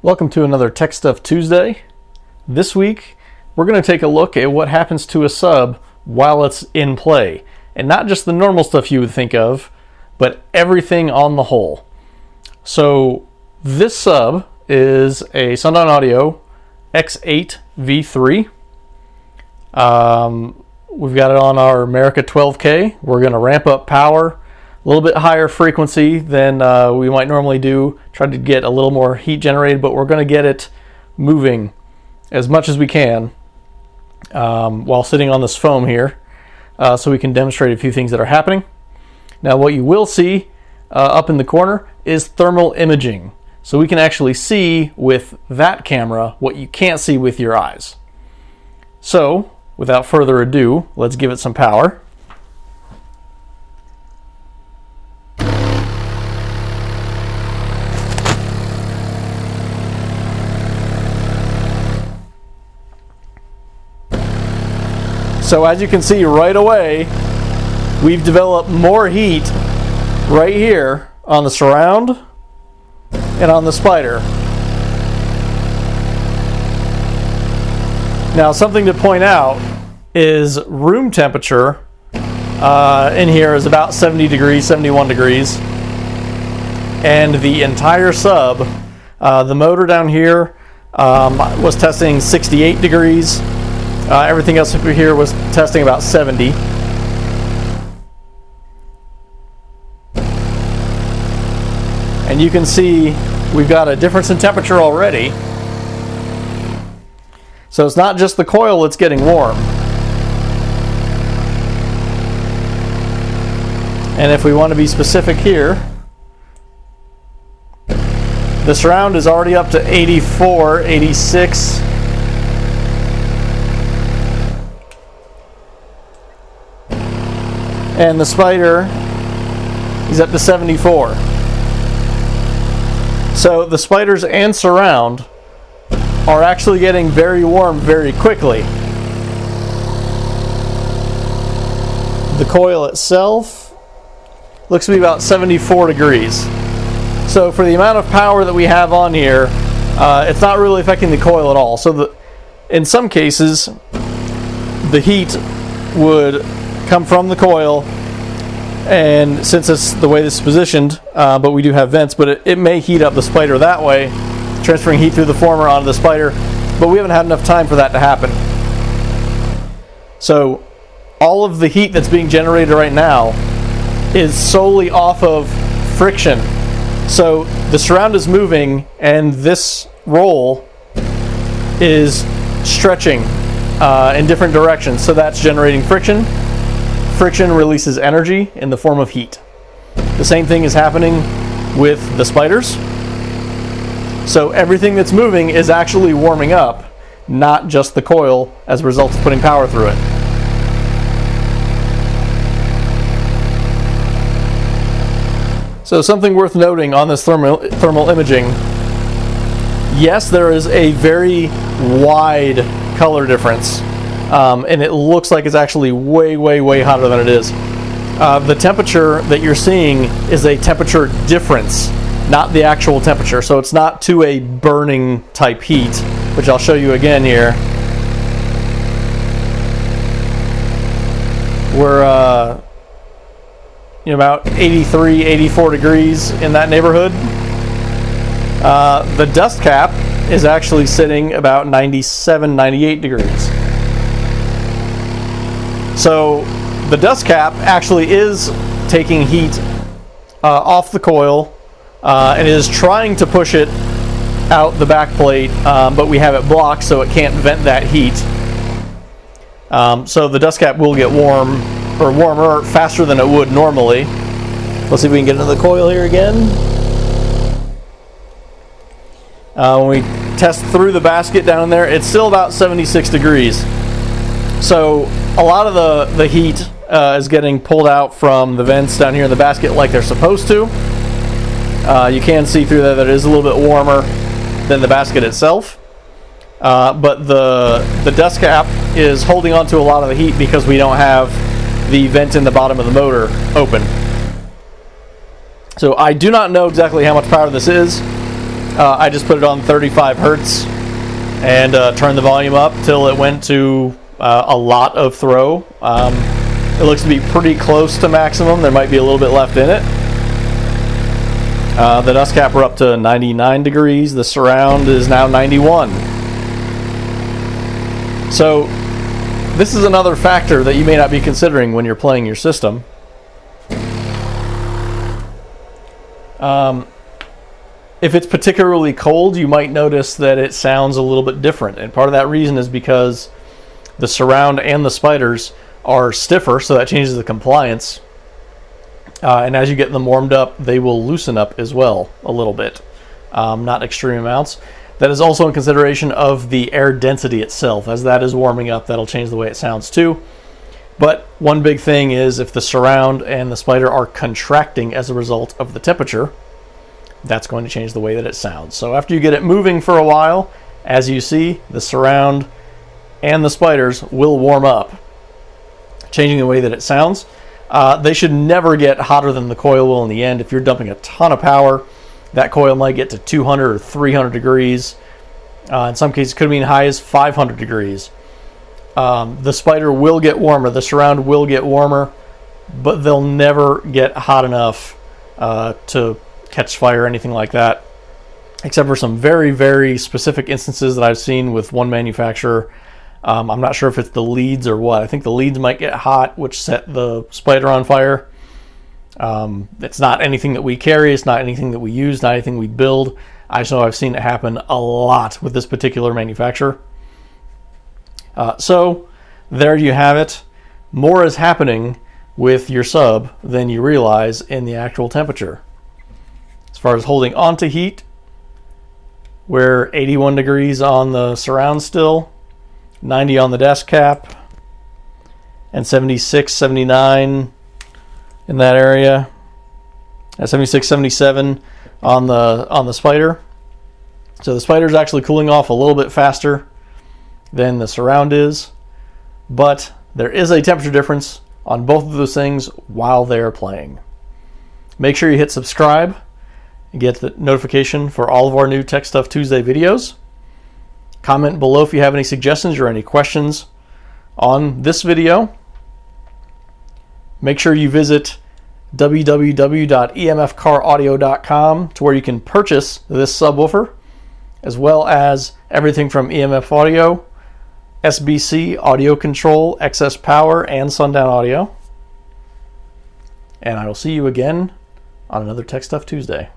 Welcome to another Tech Stuff Tuesday. This week, we're going to take a look at what happens to a sub while it's in play. And not just the normal stuff you would think of, but everything on the whole. So this sub is a Sundown Audio X8 V3. We've got it on our America 12K. We're going to ramp up power a little bit higher frequency than we might normally do. Try to get a little more heat generated, but we're going to get it moving as much as we can while sitting on this foam here, so we can demonstrate a few things that are happening. Now what you will see up in the corner is thermal imaging. So we can actually see with that camera what you can't see with your eyes. So without further ado, let's give it some power. So as you can see right away, we've developed more heat right here on the surround and on the spider. Now something to point out is room temperature in here is about 70 degrees, 71 degrees. And the entire sub, the motor down here was testing 68 degrees. Everything else up here was testing about 70. And you can see we've got a difference in temperature already. So it's not just the coil that's getting warm. And if we want to be specific here, the surround is already up to 84, 86. And the spider is up to 74. So the spiders and surround are actually getting very warm very quickly. The coil itself looks to be about 74 degrees. So for the amount of power that we have on here, it's not really affecting the coil at all. So in some cases, the heat would come from the coil, and since it's the way this is positioned, but we do have vents, but it may heat up the spider that way, transferring heat through the former onto the spider, but we haven't had enough time for that to happen. So all of the heat that's being generated right now is solely off of friction. So the surround is moving and this roll is stretching in different directions, so that's generating friction. Friction releases energy in the form of heat. The same thing is happening with the spiders. So everything that's moving is actually warming up, not just the coil as a result of putting power through it. So something worth noting on this thermal imaging, yes, there is a very wide color difference. And it looks like it's actually way, way, way hotter than it is. The temperature that you're seeing is a temperature difference, not the actual temperature. So it's not to a burning type heat, which I'll show you again here. We're about 83, 84 degrees in that neighborhood. The dust cap is actually sitting about 97, 98 degrees. So the dust cap actually is taking heat off the coil and is trying to push it out the back plate, but we have it blocked so it can't vent that heat. So the dust cap will get warm or warmer faster than it would normally. Let's see if we can get into the coil here again. When we test through the basket down there, it's still about 76 degrees. So a lot of the heat is getting pulled out from the vents down here in the basket like they're supposed to. You can see through there that it is a little bit warmer than the basket itself. But the dust cap is holding on to a lot of the heat because we don't have the vent in the bottom of the motor open. So I do not know exactly how much power this is. I just put it on 35 hertz and turned the volume up till it went to a lot of throw. It looks to be pretty close to maximum. There might be a little bit left in it. The dust cap we're up to 99 degrees. The surround is now 91. So this is another factor that you may not be considering when you're playing your system. If it's particularly cold, you might notice that it sounds a little bit different. And part of that reason is because the surround and the spiders are stiffer, so that changes the compliance. And as you get them warmed up, they will loosen up as well a little bit, not extreme amounts. That is also in consideration of the air density itself. As that is warming up, that'll change the way it sounds too. But one big thing is if the surround and the spider are contracting as a result of the temperature, that's going to change the way that it sounds. So after you get it moving for a while, as you see, the surround and the spiders will warm up, changing the way that it sounds. They should never get hotter than the coil will in the end. If you're dumping a ton of power, that coil might get to 200 or 300 degrees. In some cases, it could be as high as 500 degrees. The spider will get warmer, the surround will get warmer, but they'll never get hot enough to catch fire or anything like that, except for some very, very specific instances that I've seen with one manufacturer. I'm not sure if it's the leads or what. I think the leads might get hot, which set the spider on fire. It's not anything that we carry. It's not anything that we use, not anything we build. I just know I've seen it happen a lot with this particular manufacturer. So there you have it. More is happening with your sub than you realize in the actual temperature. As far as holding on to heat, we're 81 degrees on the surround still, 90 on the desk cap, and 76, 79 in that area. 76, 77 on the spider. So the spider is actually cooling off a little bit faster than the surround is, but there is a temperature difference on both of those things while they are playing. Make sure you hit subscribe and get the notification for all of our new Tech Stuff Tuesday videos. Comment below if you have any suggestions or any questions on this video. Make sure you visit www.emfcaraudio.com to where you can purchase this subwoofer, as well as everything from EMF Audio, SBC, Audio Control, Excess Power, and Sundown Audio. And I will see you again on another Tech Stuff Tuesday.